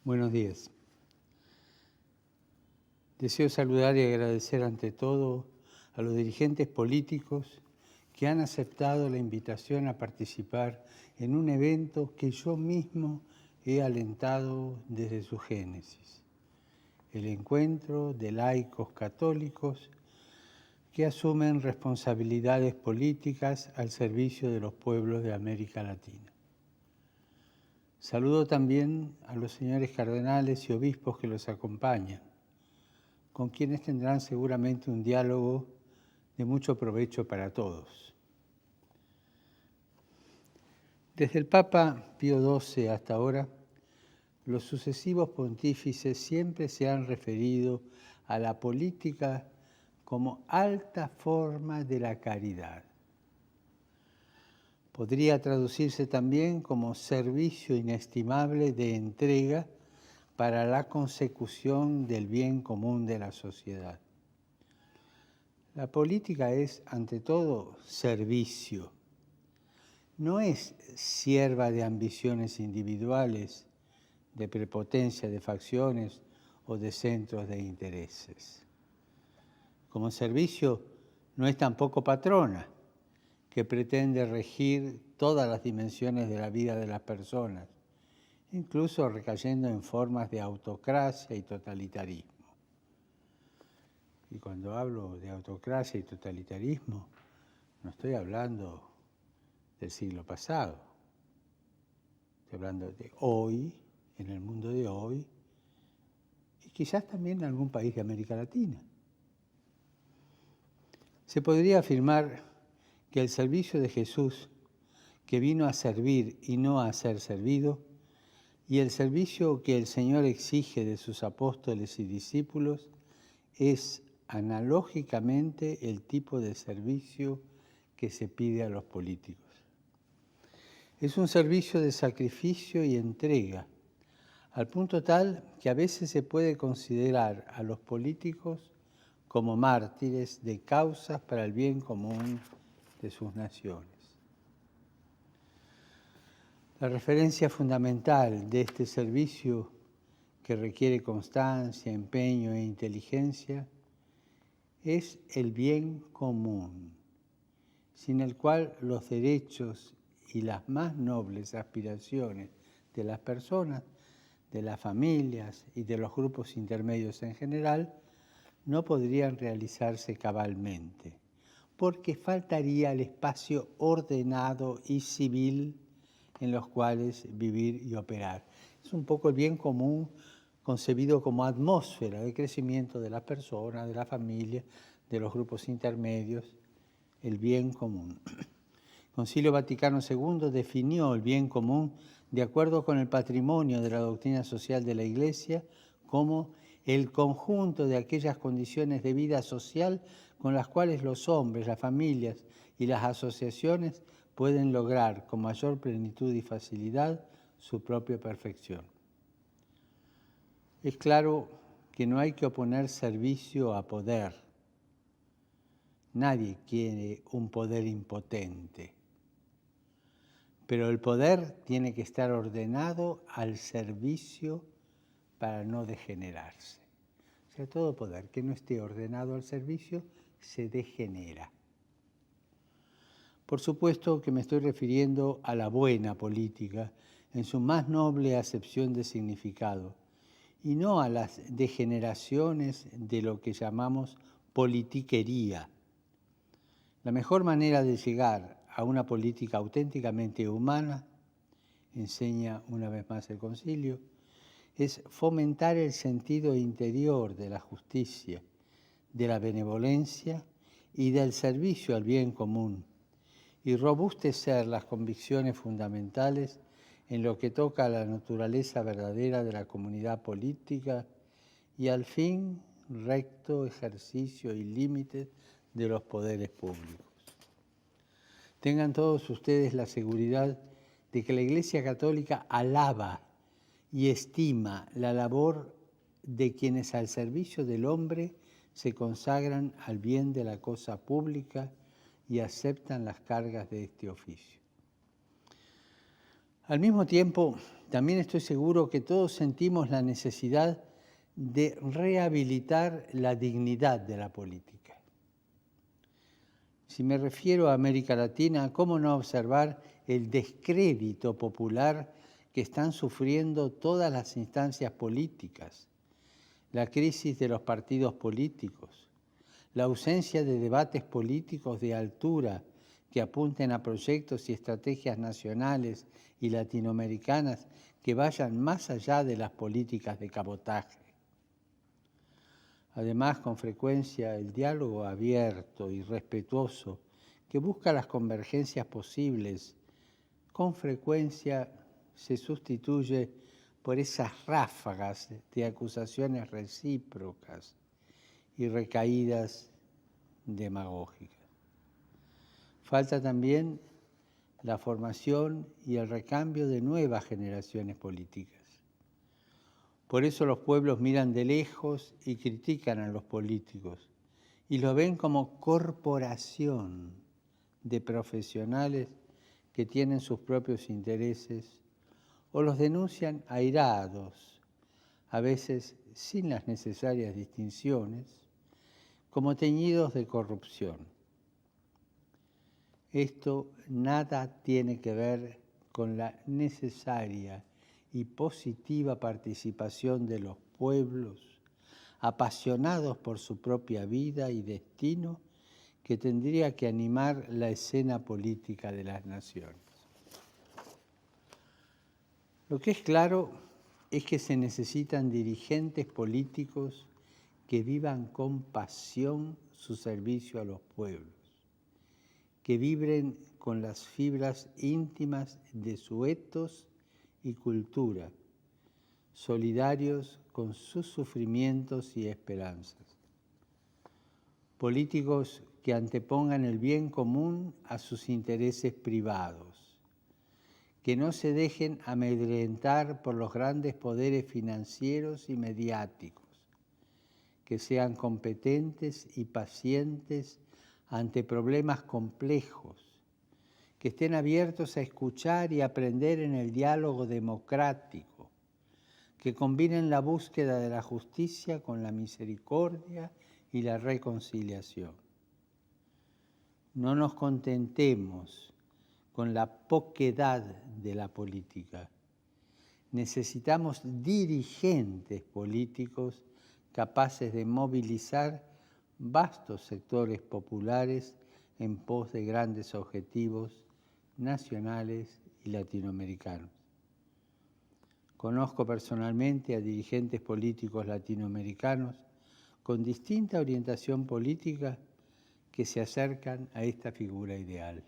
Buenos días. Deseo saludar y agradecer ante todo a los dirigentes políticos que han aceptado la invitación a participar en un evento que yo mismo he alentado desde su génesis, el encuentro de laicos católicos que asumen responsabilidades políticas al servicio de los pueblos de América Latina. Saludo también a los señores cardenales y obispos que los acompañan, con quienes tendrán seguramente un diálogo de mucho provecho para todos. Desde el Papa Pío XII hasta ahora, los sucesivos pontífices siempre se han referido a la política como alta forma de la caridad. Podría traducirse también como servicio inestimable de entrega para la consecución del bien común de la sociedad. La política es, ante todo, servicio. No es sierva de ambiciones individuales, de prepotencia de facciones o de centros de intereses. Como servicio, no es tampoco patrona, que pretende regir todas las dimensiones de la vida de las personas, incluso recayendo en formas de autocracia y totalitarismo. Y cuando hablo de autocracia y totalitarismo, no estoy hablando del siglo pasado. Estoy hablando de hoy, en el mundo de hoy, y quizás también en algún país de América Latina. Se podría afirmar que el servicio de Jesús, que vino a servir y no a ser servido, y el servicio que el Señor exige de sus apóstoles y discípulos es analógicamente el tipo de servicio que se pide a los políticos. Es un servicio de sacrificio y entrega, al punto tal que a veces se puede considerar a los políticos como mártires de causas para el bien común de sus naciones. La referencia fundamental de este servicio, que requiere constancia, empeño e inteligencia, es el bien común, sin el cual los derechos y las más nobles aspiraciones de las personas, de las familias y de los grupos intermedios en general, no podrían realizarse cabalmente, porque faltaría el espacio ordenado y civil en los cuales vivir y operar. Es un poco el bien común concebido como atmósfera de crecimiento de las personas, de la familia, de los grupos intermedios, el bien común. El Concilio Vaticano II definió el bien común de acuerdo con el patrimonio de la doctrina social de la Iglesia como el conjunto de aquellas condiciones de vida social con las cuales los hombres, las familias y las asociaciones pueden lograr con mayor plenitud y facilidad su propia perfección. Es claro que no hay que oponer servicio a poder. Nadie quiere un poder impotente. Pero el poder tiene que estar ordenado al servicio para no degenerarse. O sea, todo poder que no esté ordenado al servicio se degenera. Por supuesto que me estoy refiriendo a la buena política en su más noble acepción de significado y no a las degeneraciones de lo que llamamos politiquería. La mejor manera de llegar a una política auténticamente humana, enseña una vez más el Concilio, es fomentar el sentido interior de la justicia, de la benevolencia y del servicio al bien común, y robustecer las convicciones fundamentales en lo que toca a la naturaleza verdadera de la comunidad política y al fin recto ejercicio y límites de los poderes públicos. Tengan todos ustedes la seguridad de que la Iglesia Católica alaba y estima la labor de quienes al servicio del hombre se consagran al bien de la cosa pública y aceptan las cargas de este oficio. Al mismo tiempo, también estoy seguro que todos sentimos la necesidad de rehabilitar la dignidad de la política. Si me refiero a América Latina, ¿cómo no observar el descrédito popular que están sufriendo todas las instancias políticas? La crisis de los partidos políticos, la ausencia de debates políticos de altura que apunten a proyectos y estrategias nacionales y latinoamericanas que vayan más allá de las políticas de cabotaje. Además, con frecuencia, el diálogo abierto y respetuoso que busca las convergencias posibles, con frecuencia se sustituye por esas ráfagas de acusaciones recíprocas y recaídas demagógicas. Falta también la formación y el recambio de nuevas generaciones políticas. Por eso los pueblos miran de lejos y critican a los políticos y los ven como corporación de profesionales que tienen sus propios intereses o los denuncian airados, a veces sin las necesarias distinciones, como teñidos de corrupción. Esto nada tiene que ver con la necesaria y positiva participación de los pueblos, apasionados por su propia vida y destino, que tendría que animar la escena política de las naciones. Lo que es claro es que se necesitan dirigentes políticos que vivan con pasión su servicio a los pueblos, que vibren con las fibras íntimas de su ethos y cultura, solidarios con sus sufrimientos y esperanzas. Políticos que antepongan el bien común a sus intereses privados, que no se dejen amedrentar por los grandes poderes financieros y mediáticos, que sean competentes y pacientes ante problemas complejos, que estén abiertos a escuchar y aprender en el diálogo democrático, que combinen la búsqueda de la justicia con la misericordia y la reconciliación. No nos contentemos con la poquedad de la política. Necesitamos dirigentes políticos capaces de movilizar vastos sectores populares en pos de grandes objetivos nacionales y latinoamericanos. Conozco personalmente a dirigentes políticos latinoamericanos con distinta orientación política que se acercan a esta figura ideal.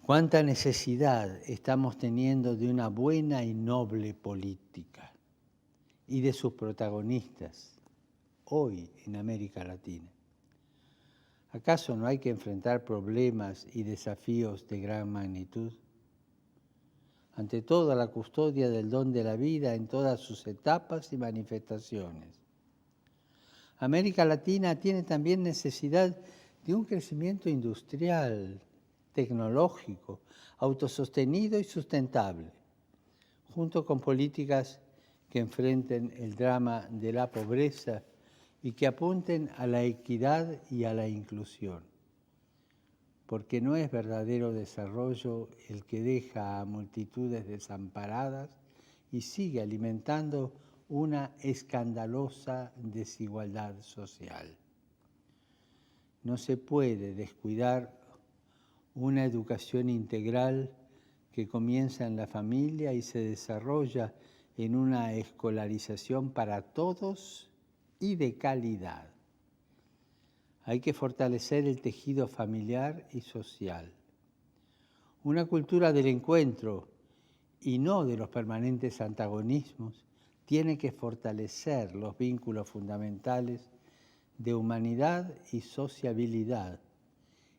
¿Cuánta necesidad estamos teniendo de una buena y noble política y de sus protagonistas hoy en América Latina? ¿Acaso no hay que enfrentar problemas y desafíos de gran magnitud? Ante todo, la custodia del don de la vida en todas sus etapas y manifestaciones. América Latina tiene también necesidad de un crecimiento industrial, tecnológico, autosostenido y sustentable, junto con políticas que enfrenten el drama de la pobreza y que apunten a la equidad y a la inclusión, porque no es verdadero desarrollo el que deja a multitudes desamparadas y sigue alimentando una escandalosa desigualdad social. No se puede descuidar una educación integral que comienza en la familia y se desarrolla en una escolarización para todos y de calidad. Hay que fortalecer el tejido familiar y social. Una cultura del encuentro y no de los permanentes antagonismos tiene que fortalecer los vínculos fundamentales de humanidad y sociabilidad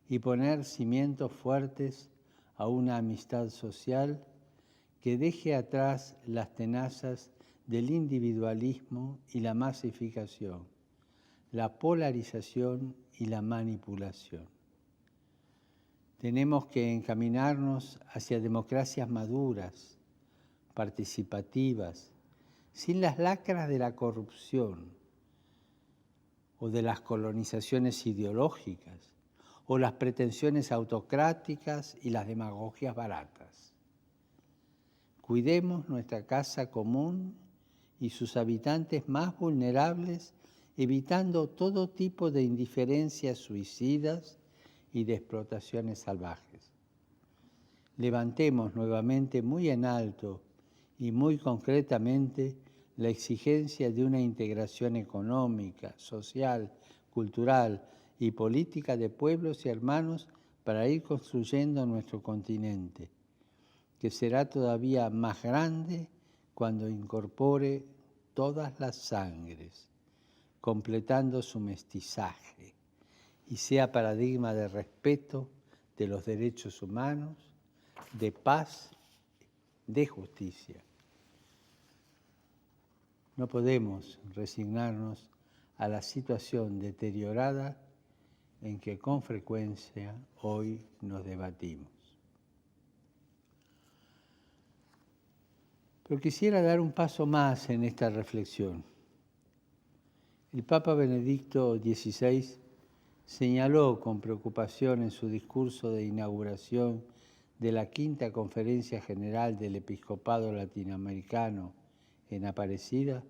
y poner cimientos fuertes a una amistad social que deje atrás las tenazas del individualismo y la masificación, la polarización y la manipulación. Tenemos que encaminarnos hacia democracias maduras, participativas, sin las lacras de la corrupción o de las colonizaciones ideológicas o las pretensiones autocráticas y las demagogias baratas. Cuidemos nuestra casa común y sus habitantes más vulnerables, evitando todo tipo de indiferencias suicidas y de explotaciones salvajes. Levantemos nuevamente muy en alto y muy concretamente la exigencia de una integración económica, social, cultural y política de pueblos y hermanos para ir construyendo nuestro continente, que será todavía más grande cuando incorpore todas las sangres, completando su mestizaje, y sea paradigma de respeto de los derechos humanos, de paz, de justicia. No podemos resignarnos a la situación deteriorada en que con frecuencia hoy nos debatimos. Pero quisiera dar un paso más en esta reflexión. El Papa Benedicto XVI señaló con preocupación en su discurso de inauguración de la Quinta Conferencia General del Episcopado Latinoamericano en Aparecida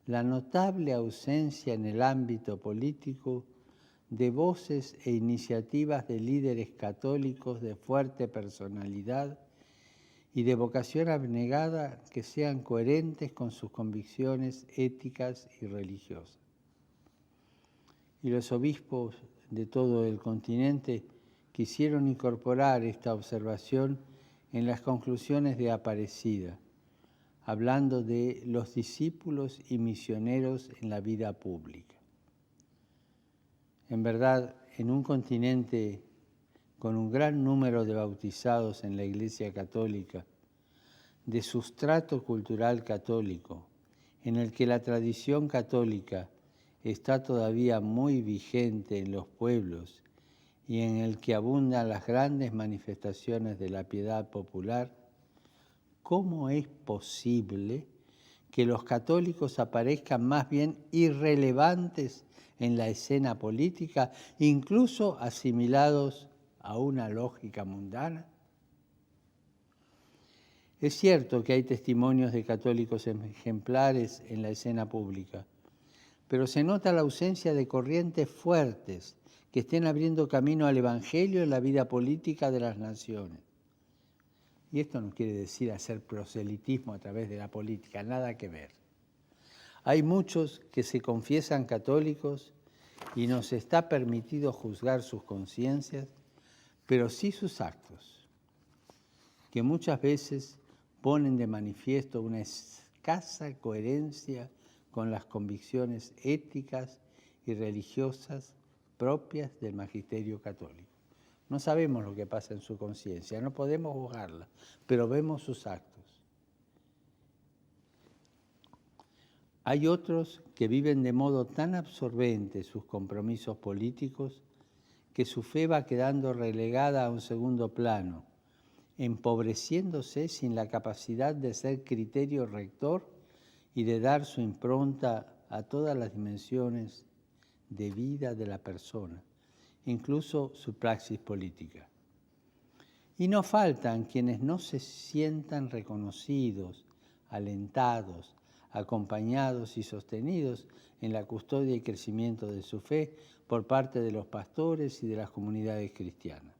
la notable ausencia en el ámbito político de voces e iniciativas de líderes católicos de fuerte personalidad y de vocación abnegada que sean coherentes con sus convicciones éticas y religiosas. Y los obispos de todo el continente quisieron incorporar esta observación en las conclusiones de Aparecida, hablando de los discípulos y misioneros en la vida pública. En verdad, en un continente con un gran número de bautizados en la Iglesia Católica, de sustrato cultural católico, en el que la tradición católica está todavía muy vigente en los pueblos y en el que abundan las grandes manifestaciones de la piedad popular, ¿cómo es posible que los católicos aparezcan más bien irrelevantes en la escena política, incluso asimilados a una lógica mundana? Es cierto que hay testimonios de católicos ejemplares en la escena pública, pero se nota la ausencia de corrientes fuertes que estén abriendo camino al Evangelio en la vida política de las naciones. Y esto no quiere decir hacer proselitismo a través de la política, nada que ver. Hay muchos que se confiesan católicos y nos está permitido juzgar sus conciencias, pero sí sus actos, que muchas veces ponen de manifiesto una escasa coherencia con las convicciones éticas y religiosas propias del magisterio católico. No sabemos lo que pasa en su conciencia, no podemos juzgarla, pero vemos sus actos. Hay otros que viven de modo tan absorbente sus compromisos políticos que su fe va quedando relegada a un segundo plano, empobreciéndose sin la capacidad de ser criterio rector y de dar su impronta a todas las dimensiones de vida de la persona, incluso su praxis política. Y no faltan quienes no se sientan reconocidos, alentados, acompañados y sostenidos en la custodia y crecimiento de su fe por parte de los pastores y de las comunidades cristianas.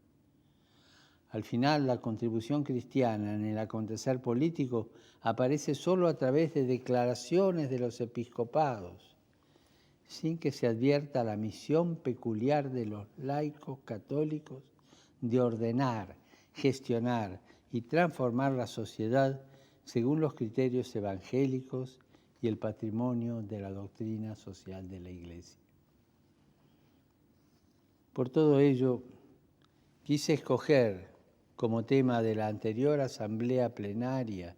Al final, la contribución cristiana en el acontecer político aparece solo a través de declaraciones de los episcopados, sin que se advierta la misión peculiar de los laicos católicos de ordenar, gestionar y transformar la sociedad según los criterios evangélicos y el patrimonio de la doctrina social de la Iglesia. Por todo ello, quise escoger como tema de la anterior asamblea plenaria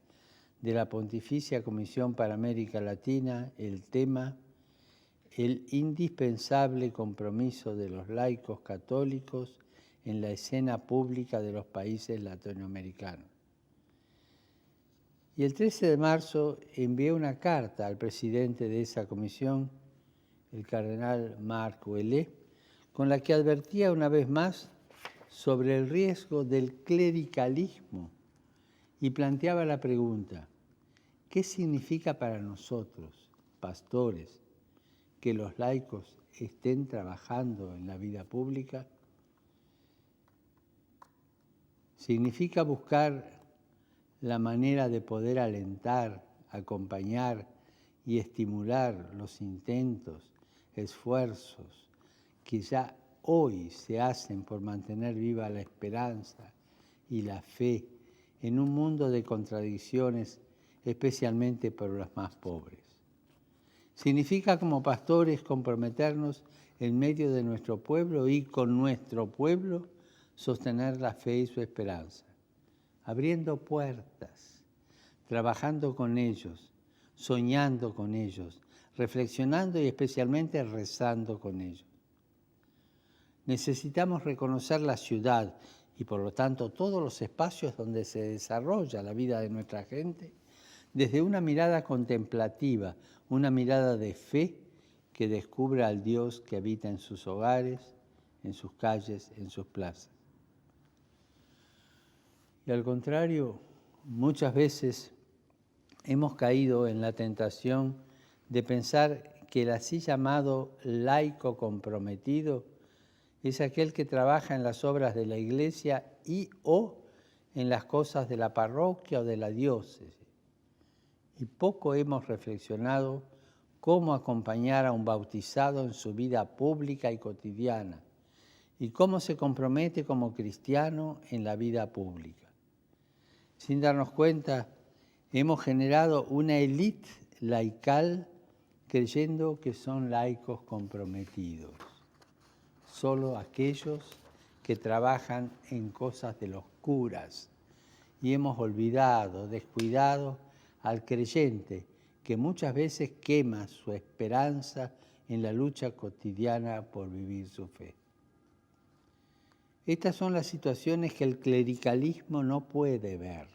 de la Pontificia Comisión para América Latina el tema el indispensable compromiso de los laicos católicos en la escena pública de los países latinoamericanos. Y el 13 de marzo envié una carta al presidente de esa comisión, el cardenal Marc Ouellet, con la que advertía una vez más sobre el riesgo del clericalismo y planteaba la pregunta: ¿qué significa para nosotros, pastores, que los laicos estén trabajando en la vida pública? Significa buscar la manera de poder alentar, acompañar y estimular los intentos, esfuerzos que ya hoy se hacen por mantener viva la esperanza y la fe en un mundo de contradicciones, especialmente para los más pobres. Significa como pastores comprometernos en medio de nuestro pueblo y con nuestro pueblo sostener la fe y su esperanza, abriendo puertas, trabajando con ellos, soñando con ellos, reflexionando y especialmente rezando con ellos. Necesitamos reconocer la ciudad y por lo tanto todos los espacios donde se desarrolla la vida de nuestra gente desde una mirada contemplativa, una mirada de fe que descubra al Dios que habita en sus hogares, en sus calles, en sus plazas. Y al contrario, muchas veces hemos caído en la tentación de pensar que el así llamado laico comprometido es aquel que trabaja en las obras de la Iglesia y o en las cosas de la parroquia o de la diócesis. Y poco hemos reflexionado cómo acompañar a un bautizado en su vida pública y cotidiana y cómo se compromete como cristiano en la vida pública. Sin darnos cuenta, hemos generado una élite laical creyendo que son laicos comprometidos. Solo aquellos que trabajan en cosas de los curas. Y hemos olvidado, descuidado al creyente que muchas veces quema su esperanza en la lucha cotidiana por vivir su fe. Estas son las situaciones que el clericalismo no puede ver,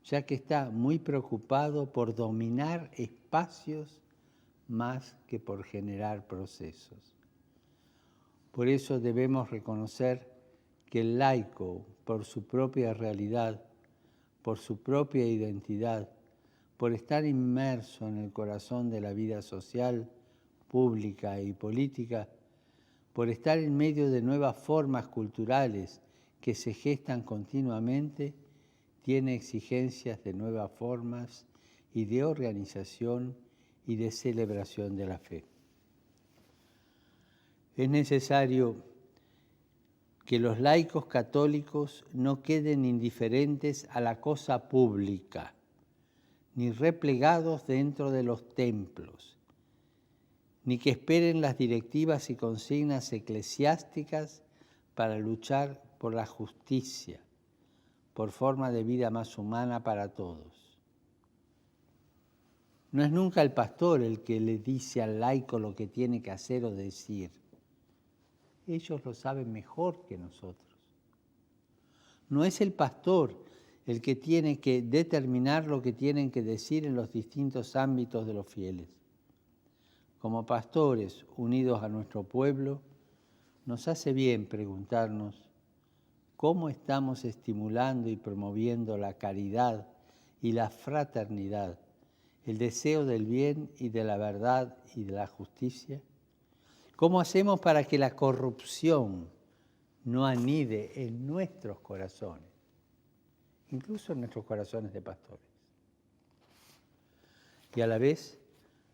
ya que está muy preocupado por dominar espacios más que por generar procesos. Por eso debemos reconocer que el laico, por su propia realidad, por su propia identidad, por estar inmerso en el corazón de la vida social, pública y política, por estar en medio de nuevas formas culturales que se gestan continuamente, tiene exigencias de nuevas formas y de organización y de celebración de la fe. Es necesario que los laicos católicos no queden indiferentes a la cosa pública, ni replegados dentro de los templos, ni que esperen las directivas y consignas eclesiásticas para luchar por la justicia, por forma de vida más humana para todos. No es nunca el pastor el que le dice al laico lo que tiene que hacer o decir. Ellos lo saben mejor que nosotros. No es el pastor el que tiene que determinar lo que tienen que decir en los distintos ámbitos de los fieles. Como pastores unidos a nuestro pueblo, nos hace bien preguntarnos cómo estamos estimulando y promoviendo la caridad y la fraternidad, el deseo del bien y de la verdad y de la justicia. ¿Cómo hacemos para que la corrupción no anide en nuestros corazones, incluso en nuestros corazones de pastores? Y a la vez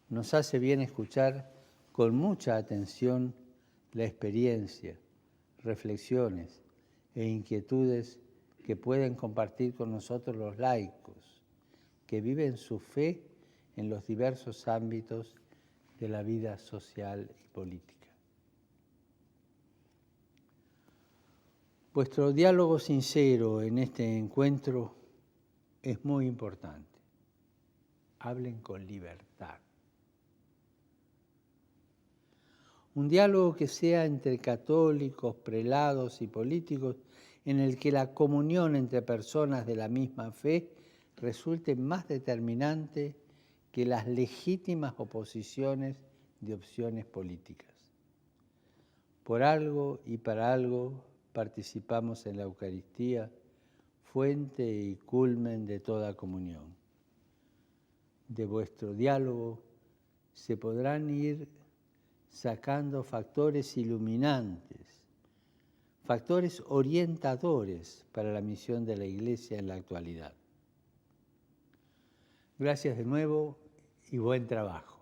nos hace bien escuchar con mucha atención la experiencia, reflexiones e inquietudes que pueden compartir con nosotros los laicos, que viven su fe en los diversos ámbitos de la vida social y política. Vuestro diálogo sincero en este encuentro es muy importante. Hablen con libertad. Un diálogo que sea entre católicos, prelados y políticos, en el que la comunión entre personas de la misma fe resulte más determinante que las legítimas oposiciones de opciones políticas. Por algo y para algo participamos en la Eucaristía, fuente y culmen de toda comunión. De vuestro diálogo se podrán ir sacando factores iluminantes, factores orientadores para la misión de la Iglesia en la actualidad. Gracias de nuevo y buen trabajo.